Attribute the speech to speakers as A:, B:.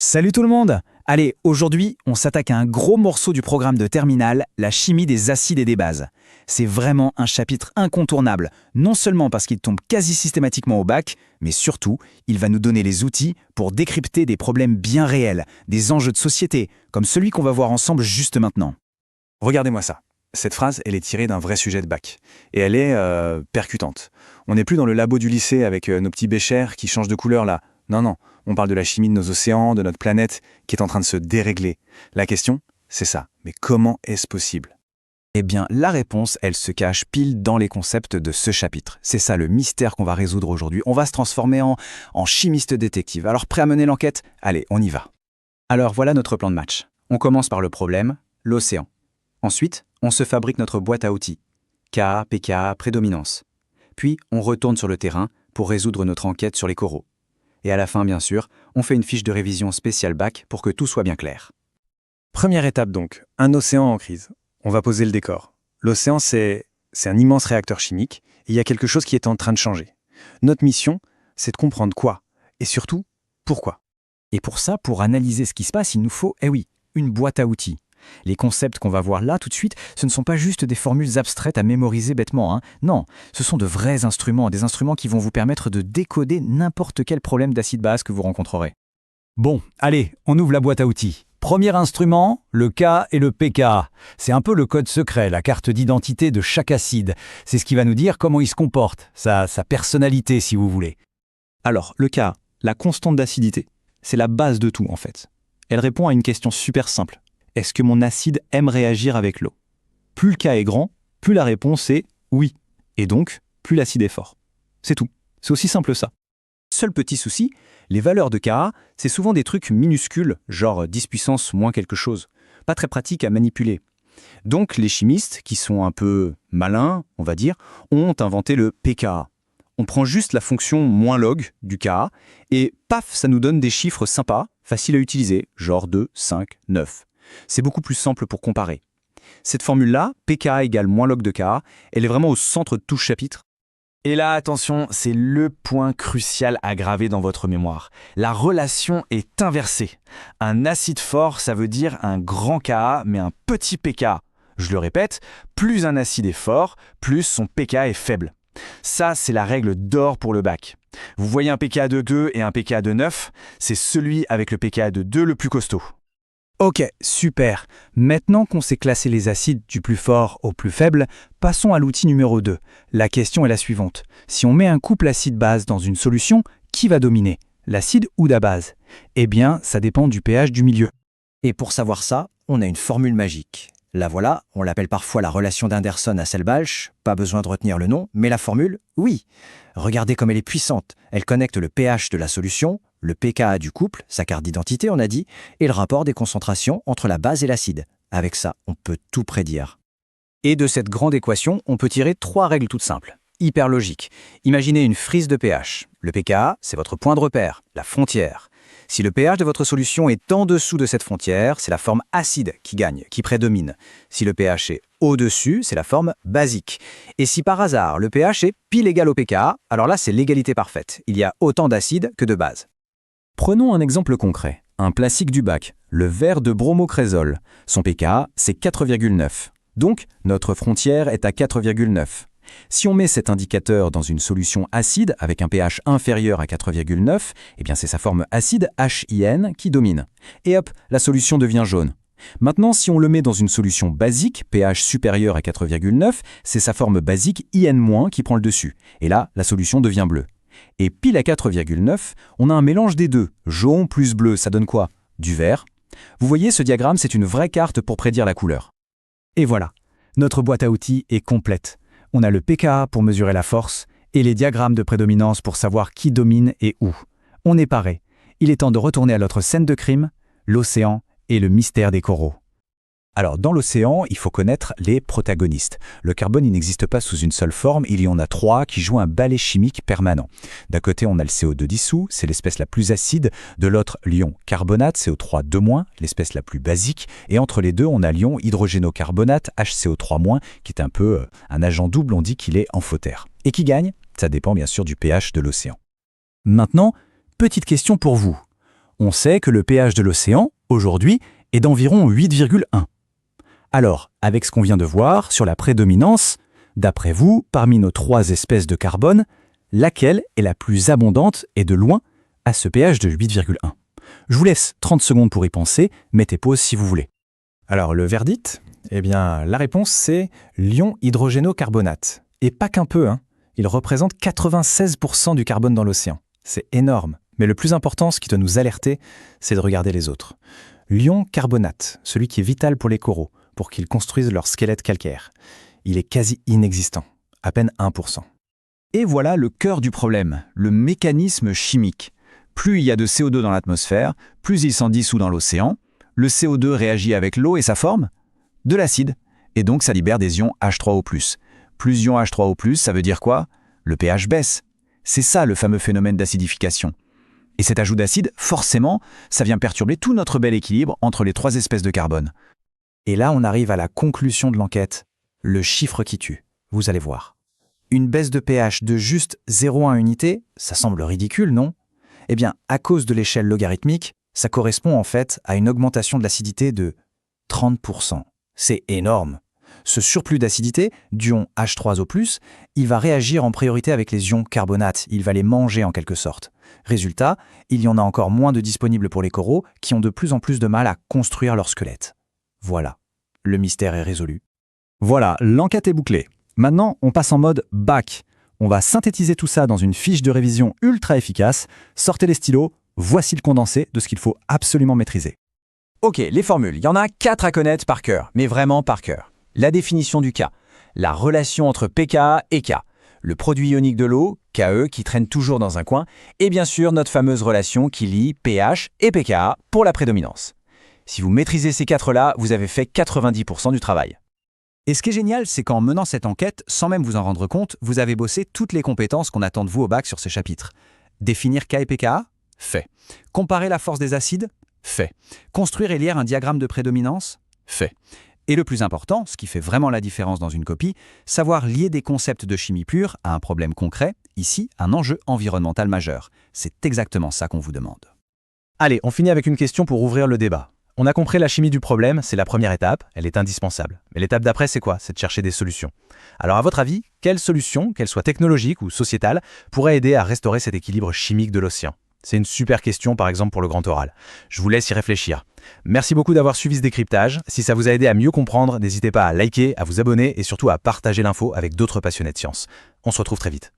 A: Salut tout le monde! Allez, aujourd'hui, on s'attaque à un gros morceau du programme de terminale, la chimie des acides et des bases. C'est vraiment un chapitre incontournable, non seulement parce qu'il tombe quasi systématiquement au bac, mais surtout, il va nous donner les outils pour décrypter des problèmes bien réels, des enjeux de société, comme celui qu'on va voir ensemble juste maintenant.
B: Regardez-moi ça. Cette phrase, elle est tirée d'un vrai sujet de bac. Et elle est percutante. On n'est plus dans le labo du lycée avec nos petits béchers qui changent de couleur là. Non, on parle de la chimie de nos océans, de notre planète, qui est en train de se dérégler. La question, c'est ça. Mais comment est-ce possible ?
A: Eh bien, la réponse, elle se cache pile dans les concepts de ce chapitre. C'est ça le mystère qu'on va résoudre aujourd'hui. On va se transformer en chimiste détective. Alors, prêt à mener l'enquête ? Allez, on y va. Alors, voilà notre plan de match. On commence par le problème, l'océan. Ensuite, on se fabrique notre boîte à outils. Ka, pKa, prédominance. Puis, on retourne sur le terrain pour résoudre notre enquête sur les coraux. Et à la fin, bien sûr, on fait une fiche de révision spéciale bac pour que tout soit bien clair.
B: Première étape donc, un océan en crise. On va poser le décor. L'océan, c'est un immense réacteur chimique et il y a quelque chose qui est en train de changer. Notre mission, c'est de comprendre quoi et surtout, pourquoi.
A: Et pour ça, pour analyser ce qui se passe, il nous faut, une boîte à outils. Les concepts qu'on va voir là tout de suite, ce ne sont pas juste des formules abstraites à mémoriser bêtement. Non, ce sont de vrais instruments, des instruments qui vont vous permettre de décoder n'importe quel problème d'acide-base que vous rencontrerez.
C: Bon, allez, on ouvre la boîte à outils. Premier instrument, le K et le pKa. C'est un peu le code secret, la carte d'identité de chaque acide. C'est ce qui va nous dire comment il se comporte, sa personnalité si vous voulez.
B: Alors, le Ka, la constante d'acidité, c'est la base de tout en fait. Elle répond à une question super simple. Est-ce que mon acide aime réagir avec l'eau ? Plus le K est grand, plus la réponse est oui. Et donc, plus l'acide est fort. C'est tout. C'est aussi simple ça.
A: Seul petit souci, les valeurs de Ka, c'est souvent des trucs minuscules, genre 10 puissance moins quelque chose. Pas très pratique à manipuler. Donc les chimistes, qui sont un peu malins, on va dire, ont inventé le pKa. On prend juste la fonction moins log du Ka, et paf, ça nous donne des chiffres sympas, faciles à utiliser, genre 2, 5, 9. C'est beaucoup plus simple pour comparer. Cette formule-là, pKa égale moins log de Ka, elle est vraiment au centre de tout ce chapitre. Et là, attention, c'est le point crucial à graver dans votre mémoire. La relation est inversée. Un acide fort, ça veut dire un grand Ka, mais un petit pKa. Je le répète, plus un acide est fort, plus son pKa est faible. Ça, c'est la règle d'or pour le bac. Vous voyez un pKa de 2 et un pKa de 9, c'est celui avec le pKa de 2 le plus costaud. Ok, super. Maintenant qu'on sait classer les acides du plus fort au plus faible, passons à l'outil numéro 2. La question est la suivante. Si on met un couple acide-base dans une solution, qui va dominer ? L'acide ou la base ? Eh bien, ça dépend du pH du milieu.
D: Et pour savoir ça, on a une formule magique. La voilà, on l'appelle parfois la relation d'Anderson à Selbalch. Pas besoin de retenir le nom, mais la formule, oui. Regardez comme elle est puissante. Elle connecte le pH de la solution, le pKa du couple, sa carte d'identité on a dit, et le rapport des concentrations entre la base et l'acide. Avec ça, on peut tout prédire.
A: Et de cette grande équation, on peut tirer 3 règles toutes simples, hyper logiques. Imaginez une frise de pH. Le pKa, c'est votre point de repère, la frontière. Si le pH de votre solution est en dessous de cette frontière, c'est la forme acide qui gagne, qui prédomine. Si le pH est au-dessus, c'est la forme basique. Et si par hasard, le pH est pile égal au pKa, alors là, c'est l'égalité parfaite. Il y a autant d'acide que de base.
C: Prenons un exemple concret, un classique du bac, le verre de bromocrésol. Son pKa, c'est 4,9. Donc, notre frontière est à 4,9. Si on met cet indicateur dans une solution acide avec un pH inférieur à 4,9, eh bien c'est sa forme acide HIN qui domine. Et hop, la solution devient jaune. Maintenant, si on le met dans une solution basique, pH supérieur à 4,9, c'est sa forme basique IN- qui prend le dessus. Et là, la solution devient bleue. Et pile à 4,9, on a un mélange des deux. Jaune plus bleu, ça donne quoi ? Du vert. Vous voyez, ce diagramme, c'est une vraie carte pour prédire la couleur.
A: Et voilà, notre boîte à outils est complète. On a le pKa pour mesurer la force et les diagrammes de prédominance pour savoir qui domine et où. On est paré. Il est temps de retourner à notre scène de crime, l'océan et le mystère des coraux. Alors, dans l'océan, il faut connaître les protagonistes. Le carbone, il n'existe pas sous une seule forme, il y en a 3 qui jouent un ballet chimique permanent. D'un côté, on a le CO2 dissous, c'est l'espèce la plus acide. De l'autre, l'ion carbonate, CO3-, l'espèce la plus basique. Et entre les deux, on a l'ion hydrogénocarbonate, HCO3-, qui est un peu un agent double, on dit qu'il est amphotère. Et qui gagne ? Ça dépend bien sûr du pH de l'océan. Maintenant, petite question pour vous.
C: On sait que le pH de l'océan, aujourd'hui, est d'environ 8,1. Alors, avec ce qu'on vient de voir sur la prédominance, d'après vous, parmi nos 3 espèces de carbone, laquelle est la plus abondante et de loin à ce pH de 8,1? Je vous laisse 30 secondes pour y penser, mettez pause si vous voulez.
D: Alors, le verdict? Eh bien, la réponse, c'est l'ion hydrogénocarbonate. Et pas qu'un peu, hein. Il représente 96% du carbone dans l'océan. C'est énorme. Mais le plus important, ce qui doit nous alerter, c'est de regarder les autres. L'ion carbonate, celui qui est vital pour les coraux, pour qu'ils construisent leur squelette calcaire. Il est quasi inexistant, à peine 1%.
A: Et voilà le cœur du problème, le mécanisme chimique. Plus il y a de CO2 dans l'atmosphère, plus il s'en dissout dans l'océan. Le CO2 réagit avec l'eau et ça forme de l'acide. Et donc ça libère des ions H3O+. Plus ions H3O+, ça veut dire quoi? Le pH baisse. C'est ça le fameux phénomène d'acidification. Et cet ajout d'acide, forcément, ça vient perturber tout notre bel équilibre entre les 3 espèces de carbone.
D: Et là, on arrive à la conclusion de l'enquête, le chiffre qui tue. Vous allez voir. Une baisse de pH de juste 0,1 unité, ça semble ridicule, non? Eh bien, à cause de l'échelle logarithmique, ça correspond en fait à une augmentation de l'acidité de 30%. C'est énorme. Ce surplus d'acidité, d'ion H3O+, il va réagir en priorité avec les ions carbonates, il va les manger en quelque sorte. Résultat, il y en a encore moins de disponibles pour les coraux qui ont de plus en plus de mal à construire leur squelette. Voilà, le mystère est résolu.
C: Voilà, l'enquête est bouclée. Maintenant, on passe en mode bac. On va synthétiser tout ça dans une fiche de révision ultra efficace. Sortez les stylos, voici le condensé de ce qu'il faut absolument maîtriser.
A: Ok, les formules, il y en a 4 à connaître par cœur, mais vraiment par cœur. La définition du K, la relation entre pKa et K, le produit ionique de l'eau, Ke, qui traîne toujours dans un coin, et bien sûr notre fameuse relation qui lie pH et pKa pour la prédominance. Si vous maîtrisez ces 4-là, vous avez fait 90% du travail. Et ce qui est génial, c'est qu'en menant cette enquête, sans même vous en rendre compte, vous avez bossé toutes les compétences qu'on attend de vous au bac sur ces chapitres. Définir K et pKa? Fait. Comparer la force des acides? Fait. Construire et lire un diagramme de prédominance? Fait. Et le plus important, ce qui fait vraiment la différence dans une copie, savoir lier des concepts de chimie pure à un problème concret, ici un enjeu environnemental majeur. C'est exactement ça qu'on vous demande.
C: Allez, on finit avec une question pour ouvrir le débat. On a compris la chimie du problème, c'est la première étape, elle est indispensable. Mais l'étape d'après, c'est quoi? C'est de chercher des solutions. Alors à votre avis, quelle solution, qu'elle soit technologique ou sociétale, pourrait aider à restaurer cet équilibre chimique de l'océan? C'est une super question, par exemple, pour le grand oral. Je vous laisse y réfléchir. Merci beaucoup d'avoir suivi ce décryptage. Si ça vous a aidé à mieux comprendre, n'hésitez pas à liker, à vous abonner et surtout à partager l'info avec d'autres passionnés de sciences. On se retrouve très vite.